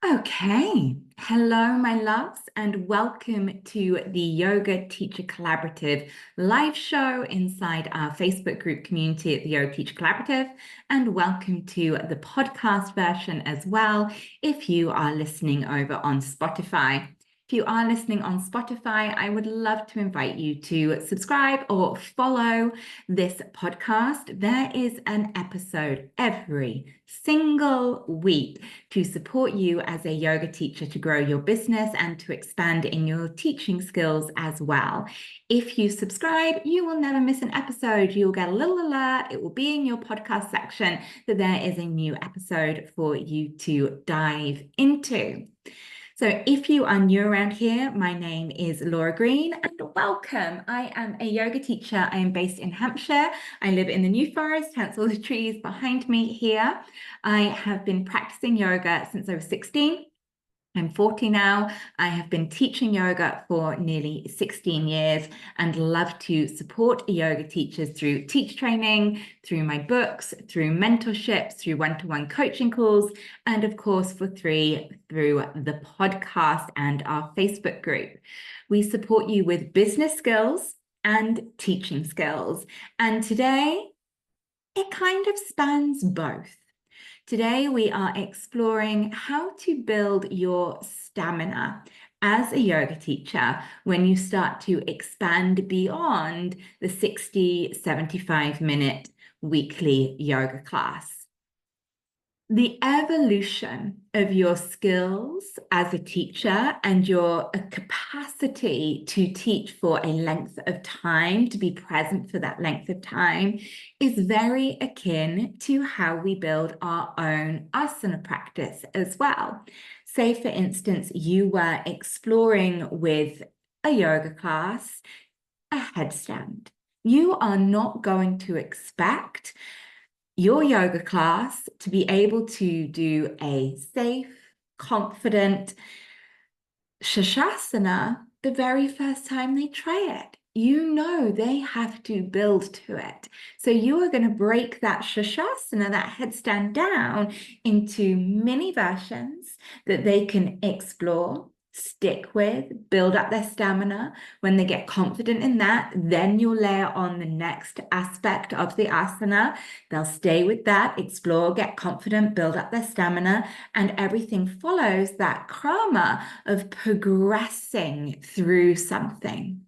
Okay, hello, my loves, and welcome to the Yoga Teacher Collaborative live show inside our Facebook group community at the Yoga Teacher Collaborative, and welcome to the podcast version as well if you are listening over on Spotify. If you are listening on Spotify, I would love to invite you to subscribe or follow this podcast. There is an episode every single week to support you as a yoga teacher to grow your business and to expand in your teaching skills as well. If you subscribe, you will never miss an episode. You'll get a little alert. It will be in your podcast section that there is a new episode for you to dive into. So if you are new around here, my name is Laura Green and welcome. I am a yoga teacher. I am based in Hampshire. I live in the New Forest, hence all the trees behind me here. I have been practicing yoga since I was 16. I'm 40 now. I have been teaching yoga for nearly 16 years and love to support yoga teachers through teacher training, through my books, through mentorships, through one-to-one coaching calls, and of course for free through the podcast and our Facebook group. We support you with business skills and teaching skills. And today, it kind of spans both. Today, we are exploring how to build your stamina as a yoga teacher when you start to expand beyond the 60, 75-minute weekly yoga class. The evolution of your skills as a teacher and your capacity to teach for a length of time, to be present for that length of time, is very akin to how we build our own asana practice as well. Say, for instance, you were exploring with a yoga class, a headstand. You are not going to expect your yoga class to be able to do a safe, confident shashasana the very first time they try it. You know they have to build to it. So you are going to break that shashasana, that headstand, down into mini versions that they can explore, stick with, build up their stamina. When they get confident in that, then you'll layer on the next aspect of the asana. They'll stay with that, explore, get confident, build up their stamina, and everything follows that krama of progressing through something.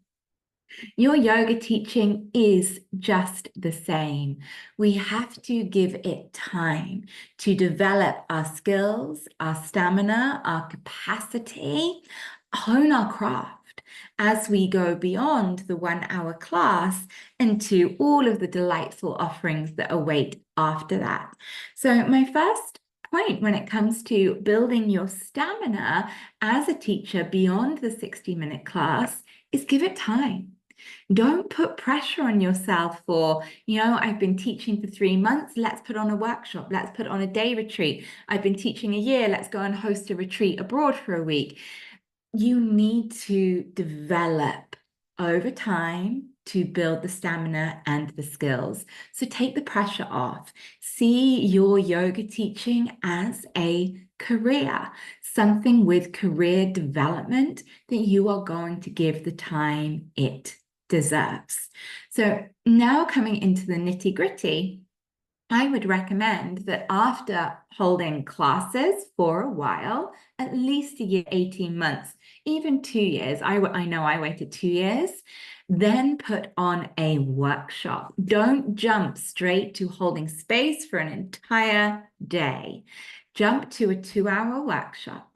Your yoga teaching is just the same. We have to give it time to develop our skills, our stamina, our capacity, hone our craft as we go beyond the 1 hour class into all of the delightful offerings that await after that. So my first point when it comes to building your stamina as a teacher beyond the 60-minute class is give it time. Don't put pressure on yourself for, I've been teaching for 3 months, let's put on a workshop, let's put on a day retreat. I've been teaching a year, let's go and host a retreat abroad for a week. You need to develop over time to build the stamina and the skills. So take the pressure off. See your yoga teaching as a career, something with career development that you are going to give the time it deserves. So now coming into the nitty-gritty, I would recommend that after holding classes for a while, at least a year, 18 months, even 2 years, I know I waited 2 years, then put on a workshop. Don't jump straight to holding space for an entire day. Jump to a 2-hour workshop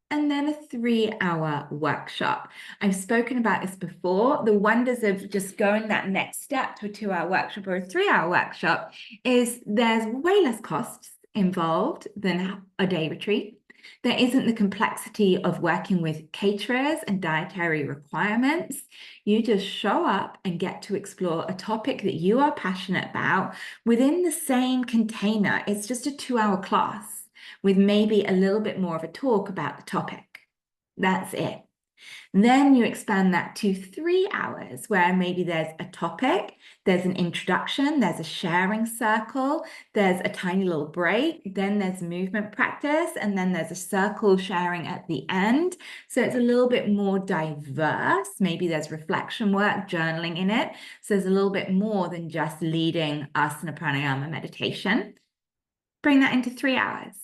and then a 3-hour workshop. I've spoken about this before. The wonders of just going that next step to a 2-hour workshop or a 3-hour workshop is there's way less costs involved than a day retreat. There isn't the complexity of working with caterers and dietary requirements. You just show up and get to explore a topic that you are passionate about within the same container. It's just a 2-hour class with maybe a little bit more of a talk about the topic. That's it. Then you expand that to 3 hours, where maybe there's a topic, there's an introduction, there's a sharing circle, there's a tiny little break, then there's movement practice, and then there's a circle sharing at the end. So it's a little bit more diverse. Maybe there's reflection work, journaling in it. So there's a little bit more than just leading asana, pranayama, meditation. Bring that into 3 hours.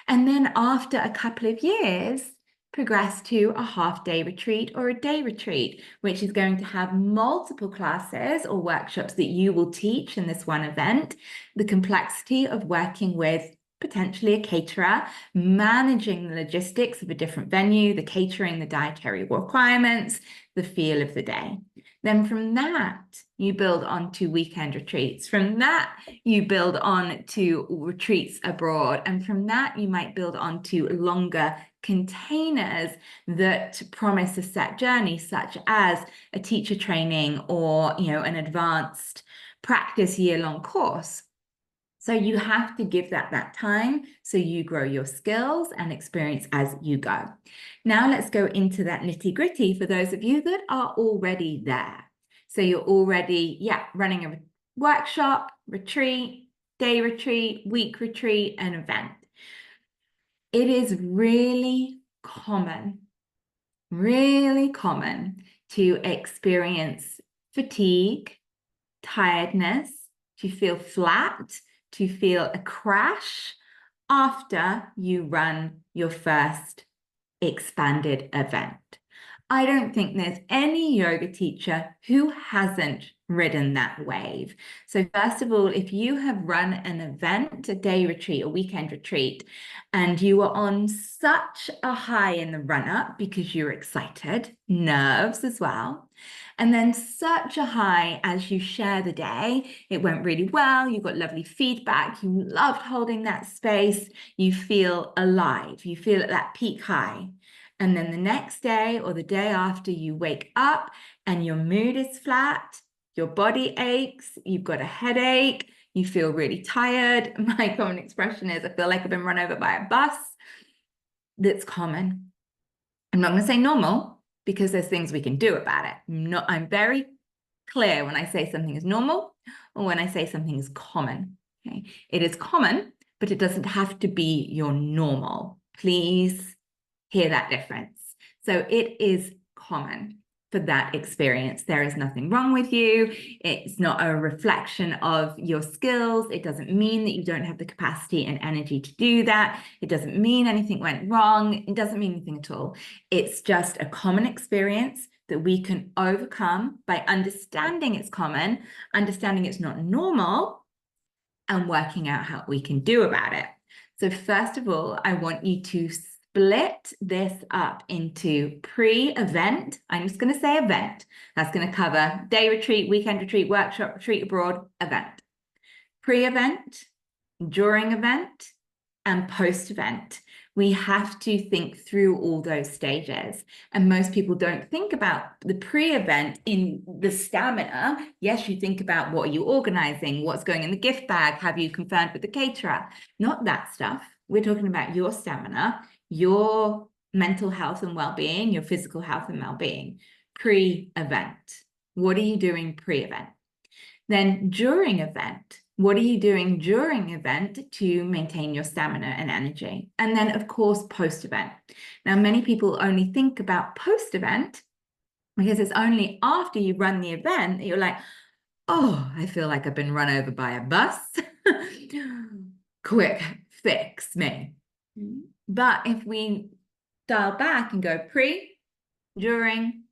And then after a couple of years, progress to a half-day retreat or a day retreat, which is going to have multiple classes or workshops that you will teach in this one event. The complexity of working with potentially a caterer, managing the logistics of a different venue, the catering, the dietary requirements, the feel of the day. Then from that, you build on to weekend retreats. From that, you build on to retreats abroad. And from that, you might build on to longer containers that promise a set journey, such as a teacher training or, an advanced practice year-long course. So you have to give that time so you grow your skills and experience as you go. Now let's go into that nitty-gritty for those of you that are already there. So you're already, running a workshop, retreat, day retreat, week retreat, and event. It is really common to experience fatigue, tiredness, to feel flat, to feel a crash after you run your first expanded event. I don't think there's any yoga teacher who hasn't ridden that wave. So first of all, if you have run an event, a day retreat, a weekend retreat, and you are on such a high in the run-up because you're excited, nerves as well, and then such a high as you share the day, it went really well, you got lovely feedback, you loved holding that space, you feel alive, you feel at that peak high. And then the next day or the day after, you wake up and your mood is flat, your body aches, you've got a headache, you feel really tired. My common expression is, I feel like I've been run over by a bus. That's common. I'm not going to say normal because there's things we can do about it. I'm very clear when I say something is normal or when I say something is common. Okay? It is common, but it doesn't have to be your normal. Please hear that difference. So it is common for that experience. There is nothing wrong with you. It's not a reflection of your skills. It doesn't mean that you don't have the capacity and energy to do that. It doesn't mean anything went wrong. It doesn't mean anything at all. It's just a common experience that we can overcome by understanding it's common, understanding it's not normal, and working out how we can do about it. So first of all, I want you to split this up into pre-event. I'm just going to say event. That's going to cover day retreat, weekend retreat, workshop, retreat abroad, event. Pre-event, during event, and post-event. We have to think through all those stages. And most people don't think about the pre-event in the stamina. Yes, you think about what are you organizing, what's going in the gift bag, have you confirmed with the caterer? Not that stuff. We're talking about your stamina, your mental health and well-being, your physical health and well-being. Pre-event. What are you doing pre-event? Then during event, what are you doing during event to maintain your stamina and energy? And then, of course, post-event. Now, many people only think about post-event because it's only after you run the event that you're like, oh, I feel like I've been run over by a bus. Quick, fix me. But if we dial back and go pre, during,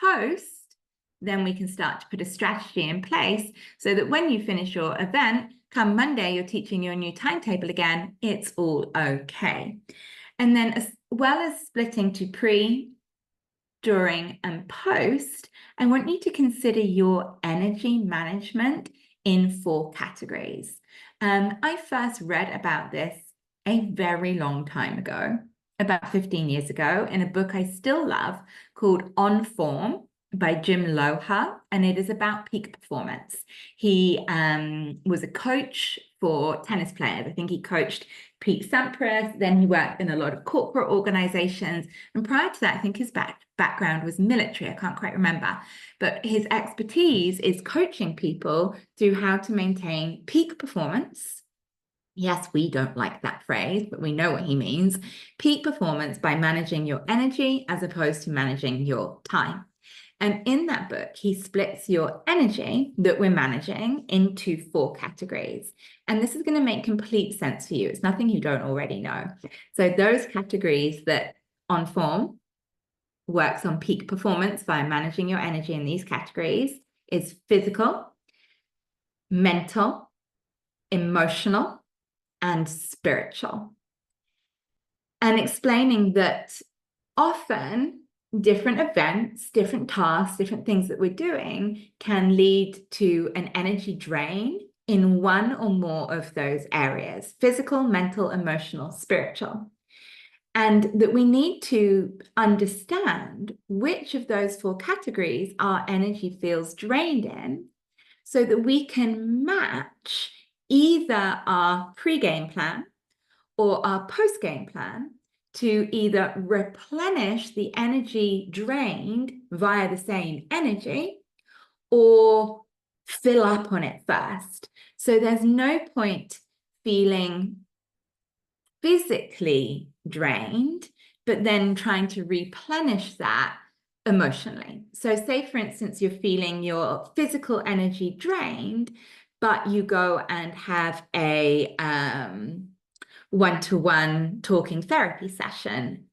post, then we can start to put a strategy in place so that when you finish your event, come Monday, you're teaching your new timetable again, it's all okay. And then as well as splitting to pre, during, and post, I want you to consider your energy management in 4 categories. I first read about this a very long time ago, about 15 years ago, in a book I still love called On Form by Jim Loha, and it is about peak performance. He was a coach for tennis players. I think he coached Pete Sampras. Then he worked in a lot of corporate organizations. And prior to that, I think his background was military. I can't quite remember. But his expertise is coaching people through how to maintain peak performance. Yes, we don't like that phrase, but we know what he means. Peak performance by managing your energy as opposed to managing your time. And in that book, he splits your energy that we're managing into 4 categories. And this is going to make complete sense for you. It's nothing you don't already know. So those categories that on form works on peak performance via managing your energy in these categories is physical, mental, emotional, and spiritual. And explaining that often different events, different tasks, different things that we're doing can lead to an energy drain in one or more of those areas: physical, mental, emotional, spiritual. And that we need to understand which of those 4 categories our energy feels drained in, so that we can match either our pre-game plan or our post-game plan to either replenish the energy drained via the same energy or fill up on it first. So there's no point feeling physically drained, but then trying to replenish that emotionally. So say, for instance, you're feeling your physical energy drained, but you go and have a one-to-one talking therapy session.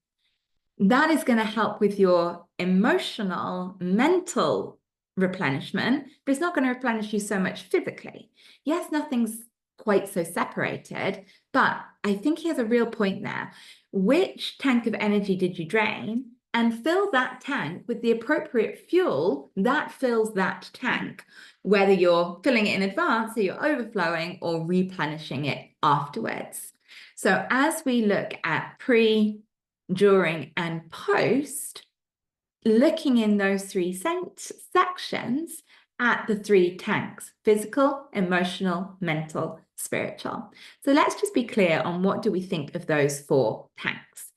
That is going to help with your emotional, mental replenishment, but it's not going to replenish you so much physically. Yes, nothing's quite so separated, but I think he has a real point there. Which tank of energy did you drain? And fill that tank with the appropriate fuel that fills that tank, whether you're filling it in advance, or you're overflowing, or replenishing it afterwards. So as we look at pre, during, and post, looking in those 3 sections at the 3 tanks: physical, emotional, mental, spiritual. So let's just be clear on what do we think of those 4 tanks.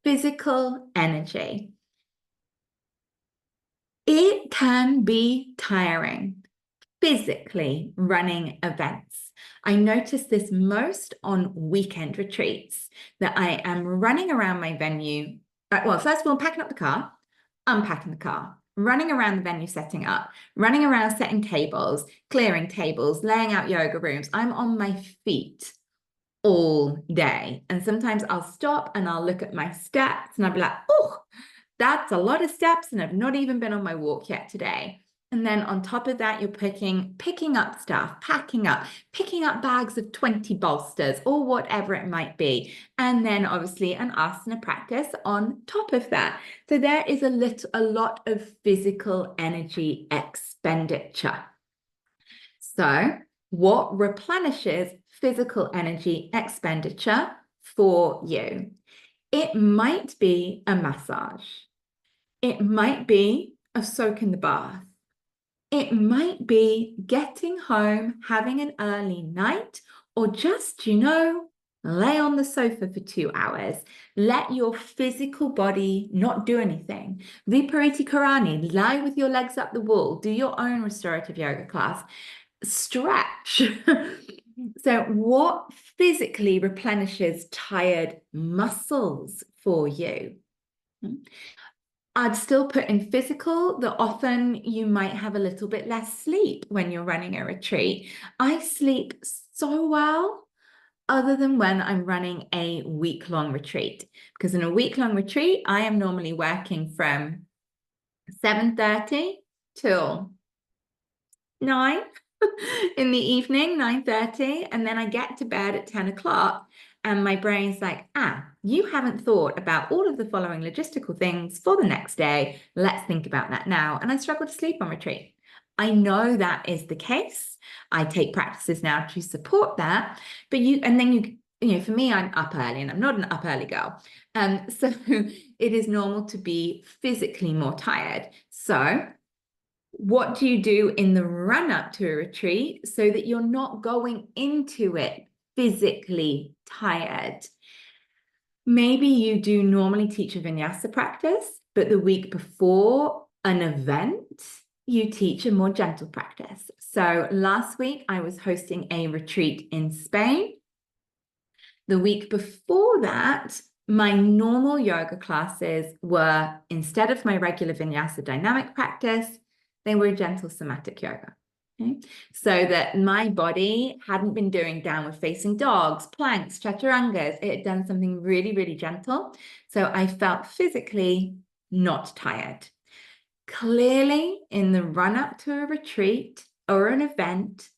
Physical energy. It can be tiring physically running events. I notice this most on weekend retreats, that I am running around my venue. Well, first of all, packing up the car, unpacking the car, running around the venue, setting up, running around setting tables, clearing tables, laying out yoga rooms. I'm on my feet all day. And sometimes I'll stop and I'll look at my steps and I'll be like, oh, that's a lot of steps and I've not even been on my walk yet today. And then on top of that, you're picking up stuff, picking up bags of 20 bolsters or whatever it might be. And then obviously an asana practice on top of that. So there is a lot of physical energy expenditure. So what replenishes physical energy expenditure for you? It might be a massage. It might be a soak in the bath. It might be getting home, having an early night, or just, lay on the sofa for 2 hours. Let your physical body not do anything. Vipariti Karani, lie with your legs up the wall. Do your own restorative yoga class. Stretch. So what physically replenishes tired muscles for you? I'd still put in physical that often you might have a little bit less sleep when you're running a retreat. I sleep so well, other than when I'm running a week-long retreat, because in a week-long retreat, I am normally working from 7:30 till 9 in the evening, 9:30, and then I get to bed at 10 o'clock. And my brain's like, you haven't thought about all of the following logistical things for the next day. Let's think about that now. And I struggle to sleep on retreat. I know that is the case. I take practices now to support that. But for me, I'm up early and I'm not an up early girl. So it is normal to be physically more tired. So what do you do in the run up to a retreat so that you're not going into it physically tired. Maybe you do normally teach a vinyasa practice, but the week before an event, you teach a more gentle practice. So last week, I was hosting a retreat in Spain. The week before that, my normal yoga classes were, instead of my regular vinyasa dynamic practice, they were gentle somatic yoga. Okay? So that my body hadn't been doing downward facing dogs, planks, chaturangas. It had done something really, really gentle. So I felt physically not tired. Clearly, in the run up to a retreat or an event,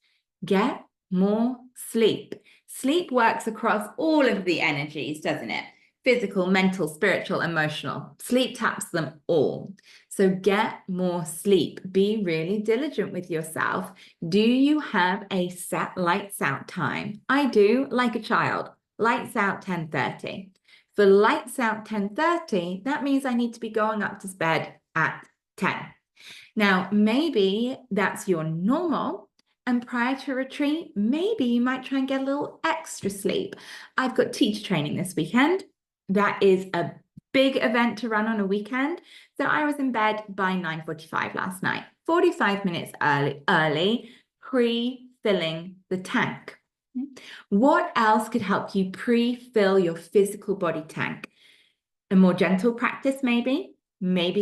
get more sleep. Sleep works across all of the energies, doesn't it? Physical, mental, spiritual, emotional. Sleep taps them all. So get more sleep. Be really diligent with yourself. Do you have a set lights out time? I do, like a child. Lights out 10:30. For lights out 10:30, that means I need to be going up to bed at 10. Now, maybe that's your normal. And prior to retreat, maybe you might try and get a little extra sleep. I've got teacher training this weekend. That is a big event to run on a weekend. So I was in bed by 9:45 last night, 45 minutes early, pre-filling the tank. What else could help you pre-fill your physical body tank? A more gentle practice, maybe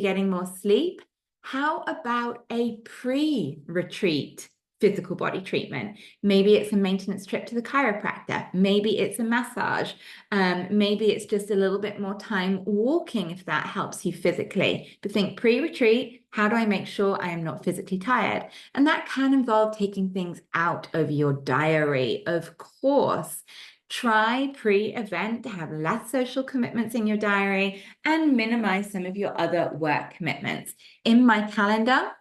getting more sleep. How about a pre-retreat physical body treatment? Maybe it's a maintenance trip to the chiropractor. Maybe it's a massage. Maybe it's just a little bit more time walking if that helps you physically. But think pre-retreat, how do I make sure I am not physically tired? And that can involve taking things out of your diary, of course. Try pre-event to have less social commitments in your diary and minimize some of your other work commitments. In my calendar,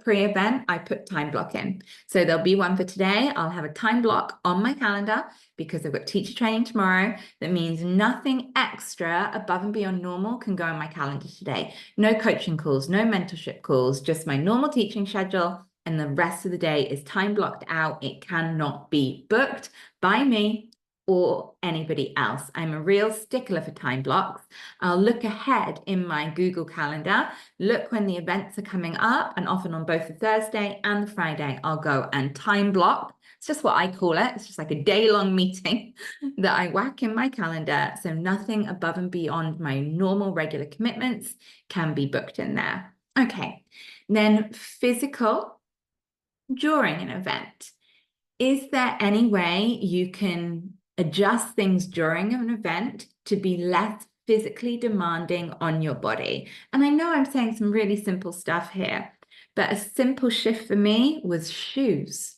pre-event, I put time block in. So there'll be one for today. I'll have a time block on my calendar because I've got teacher training tomorrow. That means nothing extra above and beyond normal can go on my calendar today. No coaching calls, no mentorship calls, just my normal teaching schedule. And the rest of the day is time blocked out. It cannot be booked by me or anybody else. I'm a real stickler for time blocks. I'll look ahead in my Google Calendar, look when the events are coming up, and often on both the Thursday and the Friday, I'll go and time block. It's just what I call it. It's just like a day-long meeting that I whack in my calendar. So nothing above and beyond my normal regular commitments can be booked in there. Okay, then physical during an event. Is there any way you can adjust things during an event to be less physically demanding on your body? And I know I'm saying some really simple stuff here, but a simple shift for me was shoes.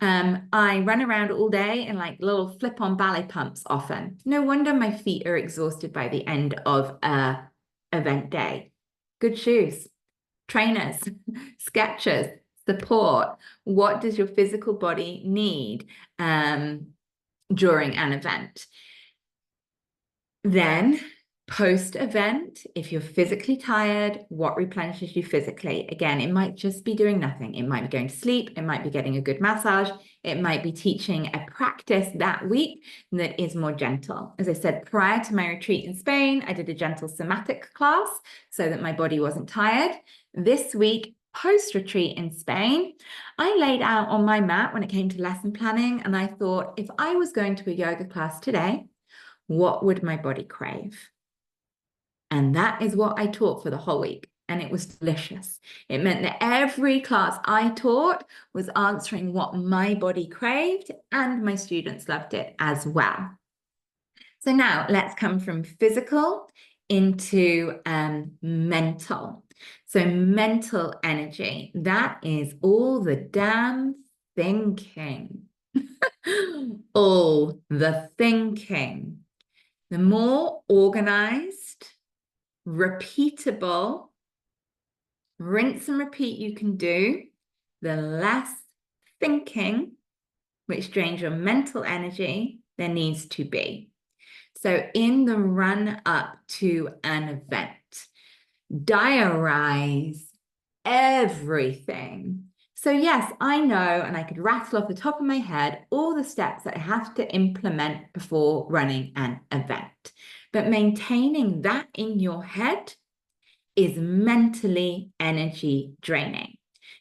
I run around all day in like little flip-on ballet pumps often. No wonder my feet are exhausted by the end of a event day. Good shoes, trainers, Skechers, support. What does your physical body need during an event? Then post-event, if you're physically tired, what replenishes you physically? Again, it might just be doing nothing. It might be going to sleep. It might be getting a good massage. It might be teaching a practice that week that is more gentle. As I said, prior to my retreat in Spain, I did a gentle somatic class so that my body wasn't tired. This week, post-retreat in Spain, I laid out on my mat when it came to lesson planning, and I thought, if I was going to a yoga class today, what would my body crave? And that is what I taught for the whole week. And it was delicious. It meant that every class I taught was answering what my body craved, and my students loved it as well. So now let's come from physical into mental. So mental energy, that is all the damn thinking. All the thinking. The more organized, repeatable, rinse and repeat you can do, the less thinking, which drains your mental energy, there needs to be. So in the run up to an event, diarize everything. So yes, I know, and I could rattle off the top of my head all the steps that I have to implement before running an event. But maintaining that in your head is mentally energy draining.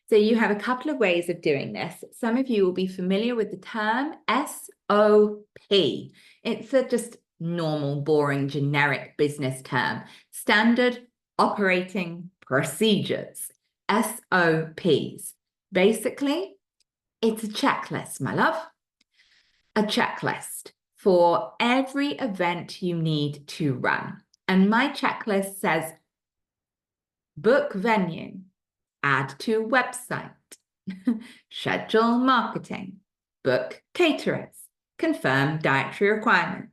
So you have a couple of ways of doing this. Some of you will be familiar with the term SOP. It's a just normal, boring, generic business term. Standard operating procedures, SOPs. Basically, it's a checklist, my love. A checklist for every event you need to run. And my checklist says book venue, add to website, schedule marketing, book caterers, confirm dietary requirements,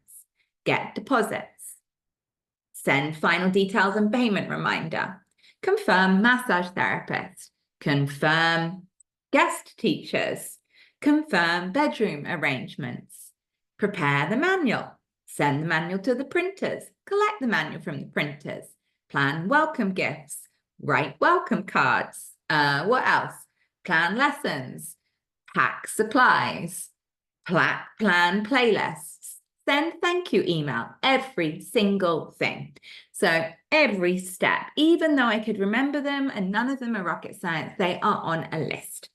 get deposits, send final details and payment reminder, confirm massage therapist, confirm guest teachers, confirm bedroom arrangements, prepare the manual, send the manual to the printers, collect the manual from the printers, plan welcome gifts, write welcome cards. What else? Plan lessons, pack supplies, plan playlists, send thank you email, every single thing. So every step, even though I could remember them and none of them are rocket science, they are on a list.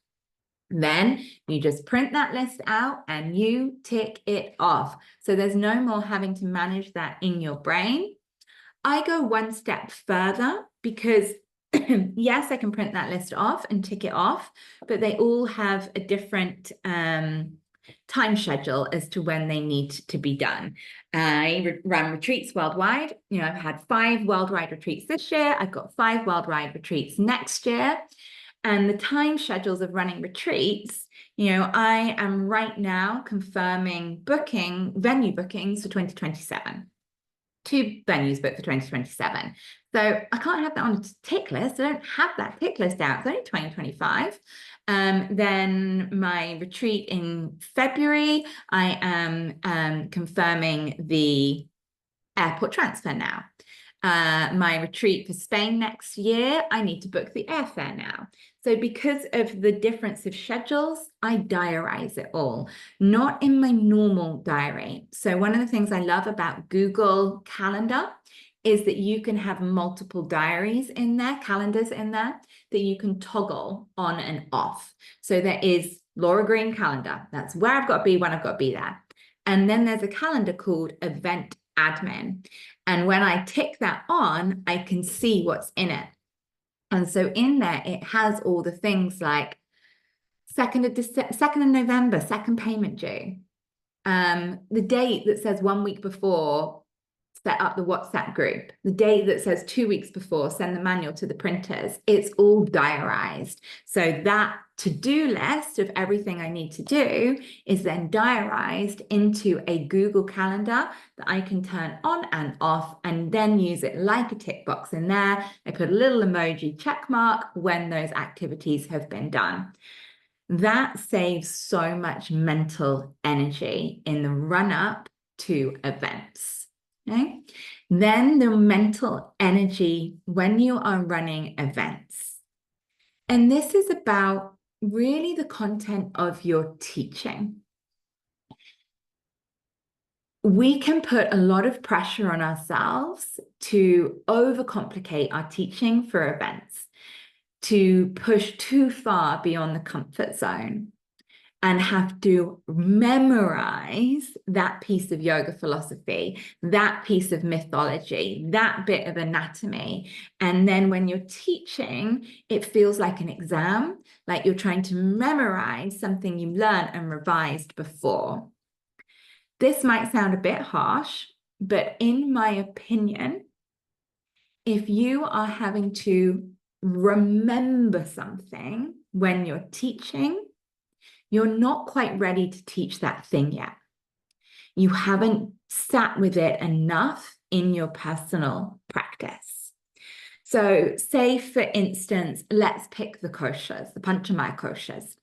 Then you just print that list out and you tick it off. So there's no more having to manage that in your brain. I go one step further because yes, I can print that list off and tick it off, but they all have a different time schedule as to when they need to be done. I run retreats worldwide. You know, I've had 5 worldwide retreats this year. I've got 5 worldwide retreats next year. And the time schedules of running retreats, you know, I am right now confirming venue bookings for 2027. 2 venues booked for 2027. So I can't have that on a tick list. I don't have that tick list out. It's only 2025. Then my retreat in February, I am confirming the airport transfer now. My retreat for Spain next year, I need to book the airfare now. So because of the difference of schedules, I diarize it all, not in my normal diary. So one of the things I love about Google Calendar is that you can have multiple diaries in there, calendars in there, that you can toggle on and off. So there is Laura Green calendar. That's where I've got to be when I've got to be there. And then there's a calendar called Event Admin. And when I tick that on, I can see what's in it. And so in there, it has all the things like 2nd of November, second payment due. The date that says 1 week before, set up the WhatsApp group. The date that says 2 weeks before, send the manual to the printers. It's all diarized. So that to-do list of everything I need to do is then diarized into a Google Calendar that I can turn on and off and then use it like a tick box in there. I put a little emoji check mark when those activities have been done. That saves so much mental energy in the run-up to events. Okay. Then the mental energy when you are running events. And this is about really the content of your teaching. We can put a lot of pressure on ourselves to overcomplicate our teaching for events, to push too far beyond the comfort zone, and have to memorize that piece of yoga philosophy, that piece of mythology, that bit of anatomy. And then when you're teaching, it feels like an exam, like you're trying to memorize something you learned and revised before. This might sound a bit harsh, but in my opinion, if you are having to remember something when you're teaching, you're not quite ready to teach that thing yet. You haven't sat with it enough in your personal practice. So say, for instance, let's pick the koshas, the Panchamaya koshas.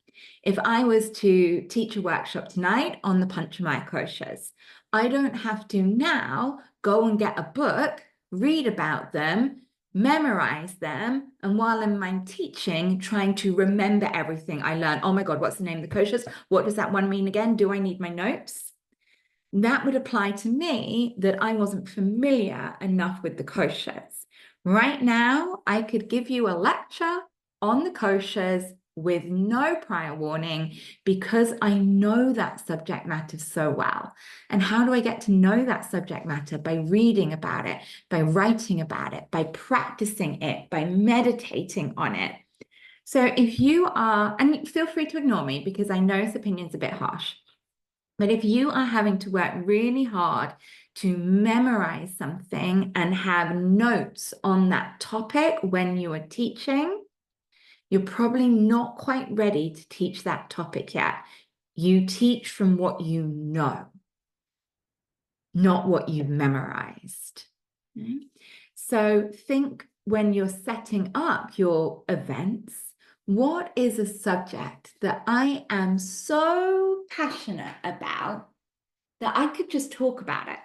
If I was to teach a workshop tonight on the Panchamaya koshas, I don't have to now go and get a book, read about them, memorize them, and while I'm teaching, trying to remember everything I learned. Oh my God, what's the name of the koshas? What does that one mean again? Do I need my notes? That would apply to me that I wasn't familiar enough with the koshas. Right now, I could give you a lecture on the koshas with no prior warning because I know that subject matter so well. And how do I get to know that subject matter? By reading about it, by writing about it, by practicing it, by meditating on it. So if you are, and feel free to ignore me because I know this opinion's a bit harsh, but if you are having to work really hard to memorize something and have notes on that topic when you are teaching, you're probably not quite ready to teach that topic yet. You teach from what you know, not what you've memorized. Okay? So think when you're setting up your events, what is a subject that I am so passionate about that I could just talk about it?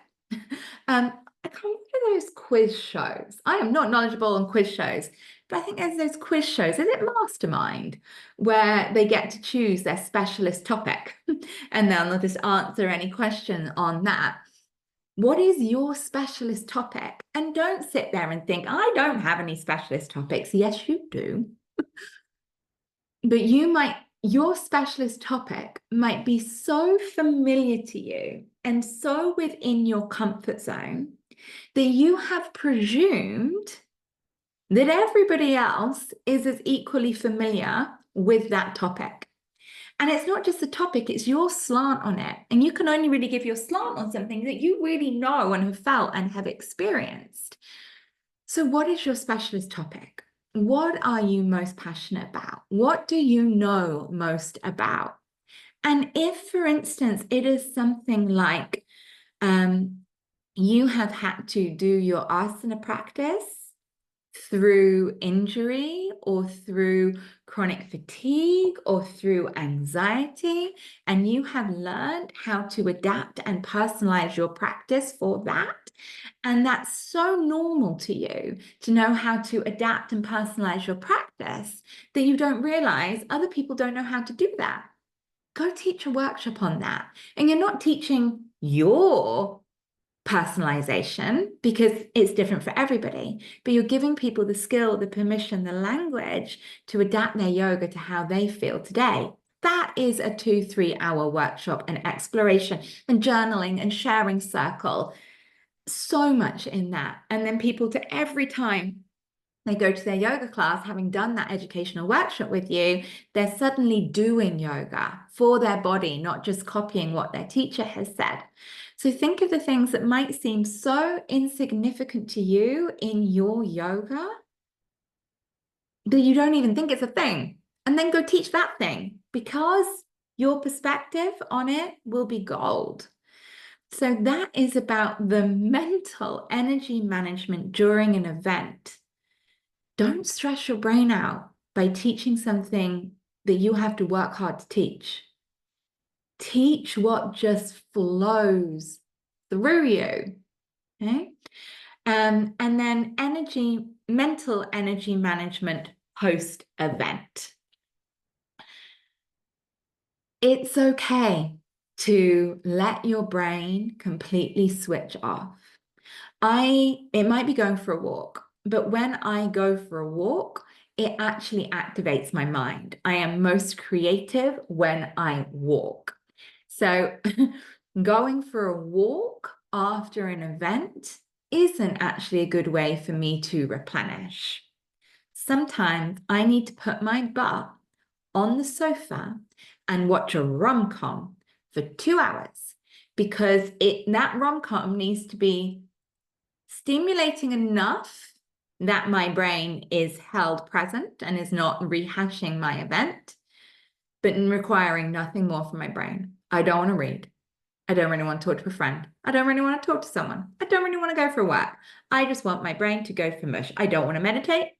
I can't remember those quiz shows. I am not knowledgeable on quiz shows, but I think there's those quiz shows. Is it Mastermind, where they get to choose their specialist topic and then they'll just answer any question on that? What is your specialist topic? And don't sit there and think, I don't have any specialist topics. Yes, you do. But your specialist topic might be so familiar to you and so within your comfort zone that you have presumed that everybody else is as equally familiar with that topic. And it's not just the topic, it's your slant on it. And you can only really give your slant on something that you really know and have felt and have experienced. So what is your specialist topic? What are you most passionate about? What do you know most about? And if, for instance, it is something like you have had to do your asana practice through injury or through chronic fatigue or through anxiety, and you have learned how to adapt and personalize your practice for that. And that's so normal to you to know how to adapt and personalize your practice that you don't realize other people don't know how to do that. Go teach a workshop on that. And you're not teaching your personalization because it's different for everybody, but you're giving people the skill, the permission, the language to adapt their yoga to how they feel today. That is a 2-3 hour workshop and exploration and journaling and sharing circle. So much in that. And then people, to every time they go to their yoga class, having done that educational workshop with you, they're suddenly doing yoga for their body, not just copying what their teacher has said. So think of the things that might seem so insignificant to you in your yoga that you don't even think it's a thing, and then go teach that thing because your perspective on it will be gold. So that is about the mental energy management during an event. Don't stress your brain out by teaching something that you have to work hard to teach. Teach what just flows through you. Okay? And then mental energy management post-event. It's okay to let your brain completely switch off. It might be going for a walk, but when I go for a walk, it actually activates my mind. I am most creative when I walk. So going for a walk after an event isn't actually a good way for me to replenish. Sometimes I need to put my butt on the sofa and watch a rom-com for 2 hours because that rom-com needs to be stimulating enough that my brain is held present and is not rehashing my event, but requiring nothing more from my brain. I don't want to read. I don't really want to talk to a friend. I don't really want to talk to someone. I don't really want to go for a walk. I just want my brain to go for mush. I don't want to meditate.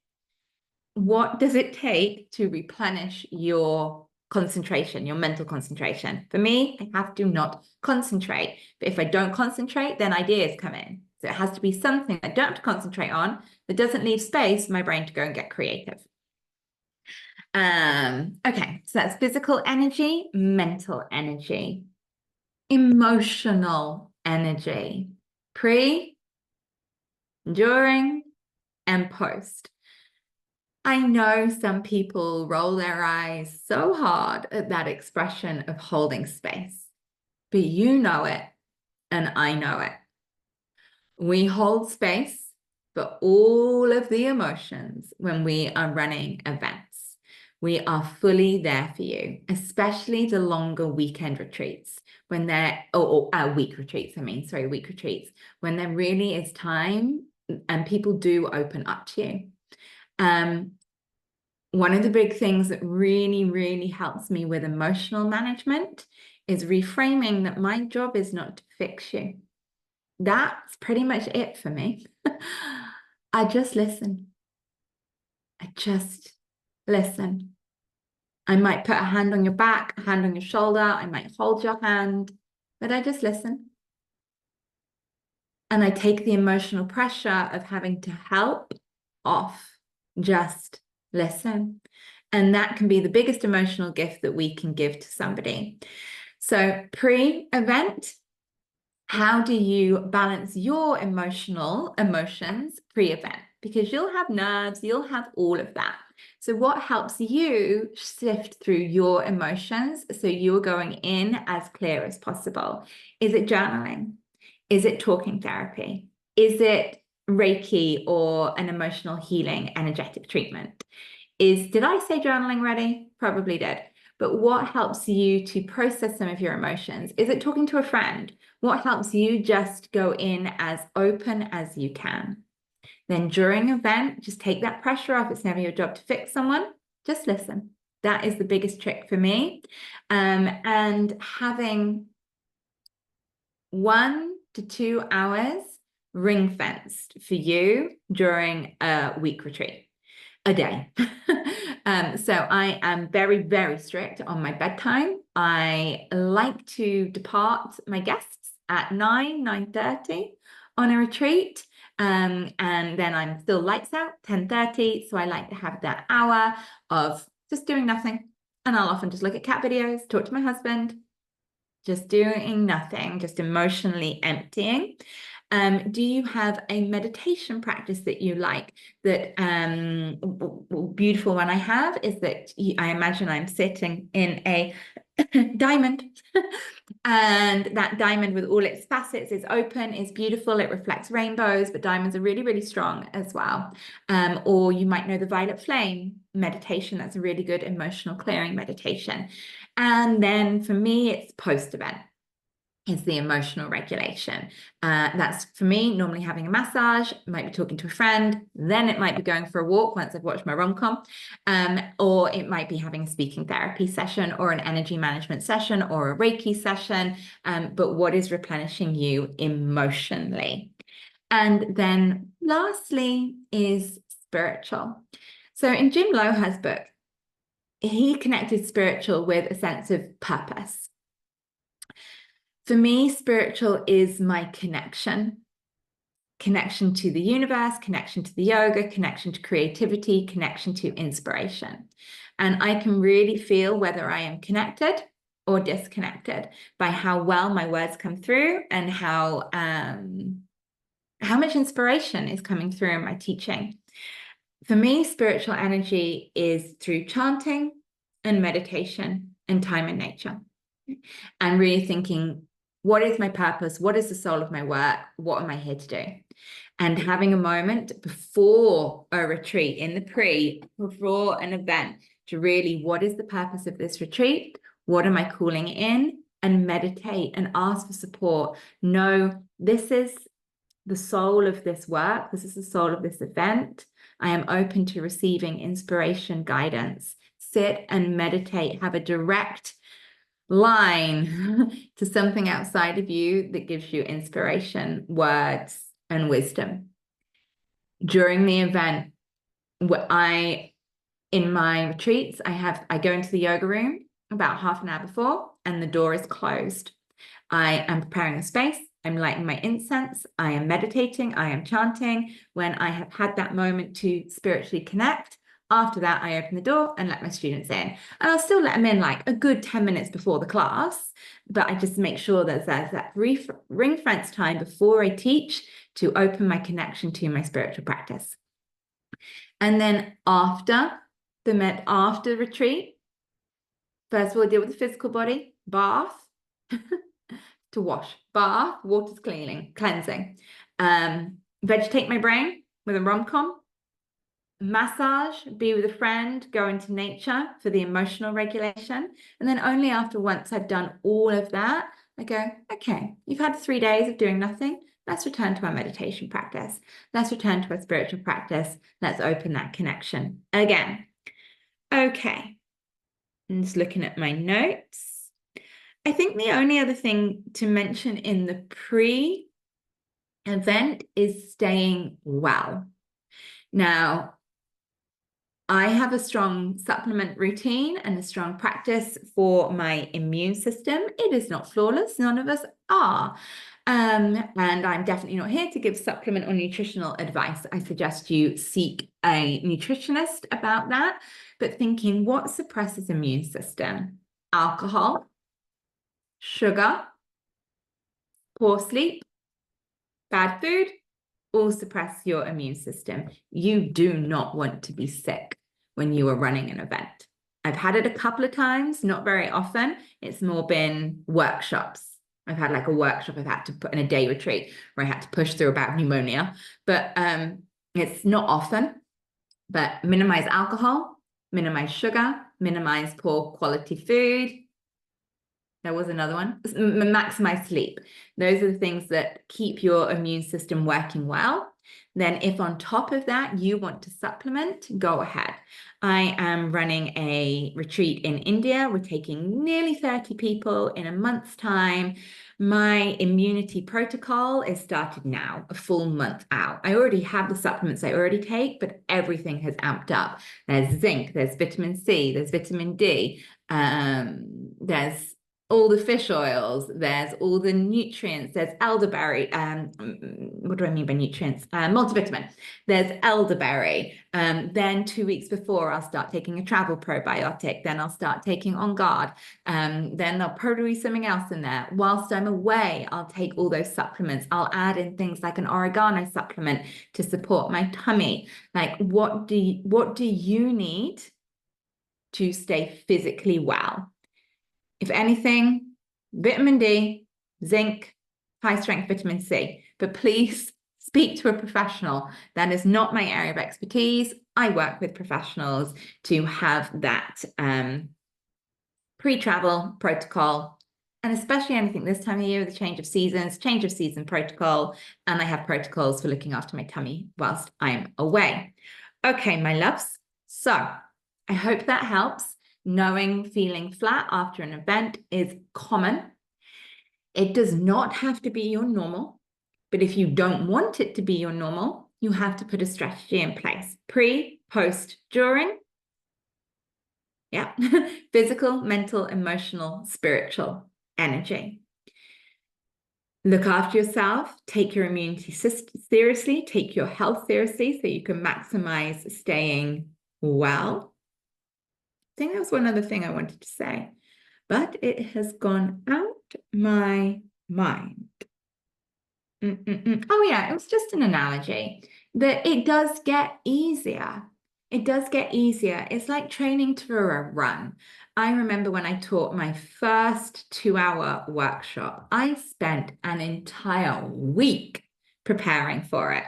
What does it take to replenish your concentration, your mental concentration? For me, I have to not concentrate. But if I don't concentrate, then ideas come in. So it has to be something I don't have to concentrate on, that doesn't leave space for my brain to go and get creative. Okay, so that's physical energy, mental energy, emotional energy, pre, during, and post. I know some people roll their eyes so hard at that expression of holding space, but you know it, and I know it. We hold space for all of the emotions when we are running events. We are fully there for you, especially the longer weekend retreats when they're, or week retreats, week retreats, when there really is time and people do open up to you. One of the big things that really, really helps me with emotional management is reframing that my job is not to fix you. That's pretty much it for me. I just listen. I just listen. I might put a hand on your back, a hand on your shoulder. I might hold your hand, but I just listen. And I take the emotional pressure of having to help off. Just listen. And that can be the biggest emotional gift that we can give to somebody. So pre-event, how do you balance your emotions pre-event? Because you'll have nerves, you'll have all of that. So what helps you sift through your emotions so you're going in as clear as possible? Is it journaling? Is it talking therapy? Is it Reiki or an emotional healing energetic treatment? Did I say journaling already? Probably did. But what helps you to process some of your emotions? Is it talking to a friend? What helps you just go in as open as you can? Then during an event, just take that pressure off. It's never your job to fix someone. Just listen. That is the biggest trick for me. And having 1 to 2 hours ring fenced for you during a week retreat. A day. So I am very, very strict on my bedtime. I like to depart my guests at 9:30 on a retreat. And then I'm still lights out, 10:30. So I like to have that hour of just doing nothing. And I'll often just look at cat videos, talk to my husband, just doing nothing, just emotionally emptying. Do you have a meditation practice that you like? That beautiful one I have is that I imagine I'm sitting in a diamond, and that diamond with all its facets is open, is beautiful, it reflects rainbows, but diamonds are really, really strong as well. Or you might know the violet flame meditation. That's a really good emotional clearing meditation. And then for me, it's post-event. Is the emotional regulation. That's for me, normally having a massage, might be talking to a friend, then it might be going for a walk once I've watched my rom-com, or it might be having a speaking therapy session or an energy management session or a Reiki session, but what is replenishing you emotionally? And then lastly is spiritual. So in Jim Loha's book, he connected spiritual with a sense of purpose. For me, spiritual is my connection to the universe, connection to the yoga, connection to creativity, connection to inspiration. And I can really feel whether I am connected or disconnected by how well my words come through and how much inspiration is coming through in my teaching. For me, spiritual energy is through chanting and meditation and time in nature. And really thinking, what is my purpose? What is the soul of my work? What am I here to do? And having a moment before a retreat, before an event, to really, what is the purpose of this retreat? What am I calling in? And meditate and ask for support. No, this is the soul of this work. This is the soul of this event. I am open to receiving inspiration, guidance. Sit and meditate, have a direct line to something outside of you that gives you inspiration, words, and wisdom. During the event, in my retreats, I go into the yoga room about half an hour before, and the door is closed. I am preparing the space. I'm lighting my incense, I am meditating, I am chanting. When I have had that moment to spiritually connect, after that, I open the door and let my students in. And I'll still let them in like a good 10 minutes before the class, but I just make sure that there's that ring fence time before I teach to open my connection to my spiritual practice. And then after retreat, first of all, deal with the physical body, bath, to wash, bath, water's cleansing. Vegetate my brain with a rom-com. Massage, be with a friend, go into nature for the emotional regulation. And then only after once I've done all of that, I go, okay, you've had 3 days of doing nothing. Let's return to our meditation practice. Let's return to our spiritual practice. Let's open that connection again. Okay. I'm just looking at my notes. I think the only other thing to mention in the pre-event is staying well. Now, I have a strong supplement routine and a strong practice for my immune system. It is not flawless. None of us are. And I'm definitely not here to give supplement or nutritional advice. I suggest you seek a nutritionist about that. But thinking, what suppresses immune system? Alcohol, sugar, poor sleep, bad food, all suppress your immune system. You do not want to be sick when you are running an event. I've had it a couple of times, not very often. It's more been workshops. I've had like a workshop I've had to put in a day retreat where I had to push through about pneumonia, but it's not often. But minimize alcohol, minimize sugar, minimize poor quality food. There was another one. Maximize sleep. Those are the things that keep your immune system working well. Then if on top of that you want to supplement, go ahead. I am running a retreat in India. We're taking nearly 30 people in a month's time. My immunity protocol is started now, a full month out. I already have the supplements I already take, but everything has amped up. There's zinc, there's vitamin C, there's vitamin D, there's all the fish oils, there's all the nutrients, there's elderberry, what do I mean by nutrients? Multivitamin, there's elderberry. Then 2 weeks before, I'll start taking a travel probiotic, then I'll start taking On Guard, then there'll probably be something else in there. Whilst I'm away, I'll take all those supplements. I'll add in things like an oregano supplement to support my tummy. Like, what do you need to stay physically well? If anything, vitamin D, zinc, high-strength vitamin C. But please speak to a professional. That is not my area of expertise. I work with professionals to have that pre-travel protocol, and especially anything this time of year, the change of season protocol, and I have protocols for looking after my tummy whilst I'm away. Okay, my loves. So I hope that helps. Knowing feeling flat after an event is common. It does not have to be your normal, but if you don't want it to be your normal, you have to put a strategy in place. Pre, post, during. Yeah. Physical, mental, emotional, spiritual energy. Look after yourself. Take your immunity seriously. Take your health seriously so you can maximize staying well. I think that was one other thing I wanted to say, but it has gone out my mind. Oh yeah, it was just an analogy that it does get easier. It does get easier. It's like training for a run. I remember when I taught my first 2-hour workshop, I spent an entire week preparing for it.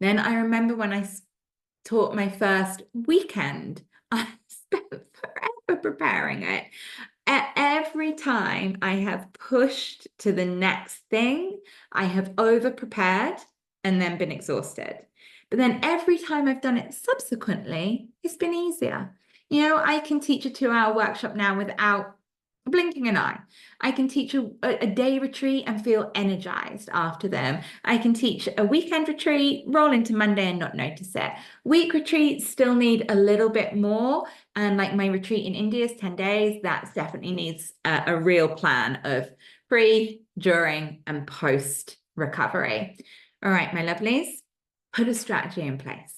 Then I remember when I taught my first weekend, I spent forever preparing it. Every time I have pushed to the next thing, I have over prepared and then been exhausted. But then every time I've done it subsequently, it's been easier. You know, I can teach a 2-hour workshop now without blinking an eye. I can teach a day retreat and feel energized after them. I can teach a weekend retreat, roll into Monday and not notice it. Week retreats still need a little bit more. And like my retreat in India is 10 days. That definitely needs a real plan of pre, during, and post recovery. All right, my lovelies, put a strategy in place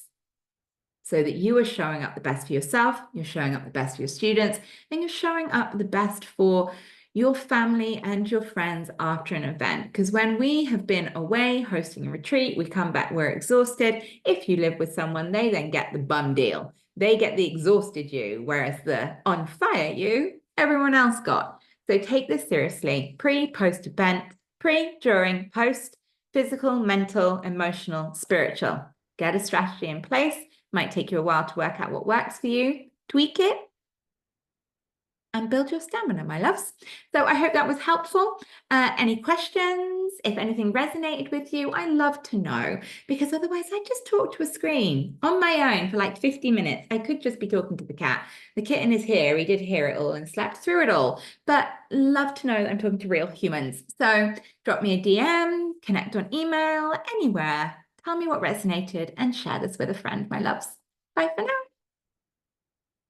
so that you are showing up the best for yourself, you're showing up the best for your students, and you're showing up the best for your family and your friends after an event. Because when we have been away hosting a retreat, we come back, we're exhausted. If you live with someone, they then get the bum deal. They get the exhausted you, whereas the on fire you, everyone else got. So take this seriously. Pre, post event, pre, during, post, physical, mental, emotional, spiritual. Get a strategy in place. Might take you a while to work out what works for you. Tweak it and build your stamina, my loves. So I hope that was helpful. Any questions? If anything resonated with you, I love to know, because otherwise I just talk to a screen on my own for like 50 minutes. I could just be talking to the cat. The kitten is here. He did hear it all and slept through it all, but love to know that I'm talking to real humans. So drop me a DM, connect on email, anywhere. Tell me what resonated and share this with a friend, my loves. Bye for now.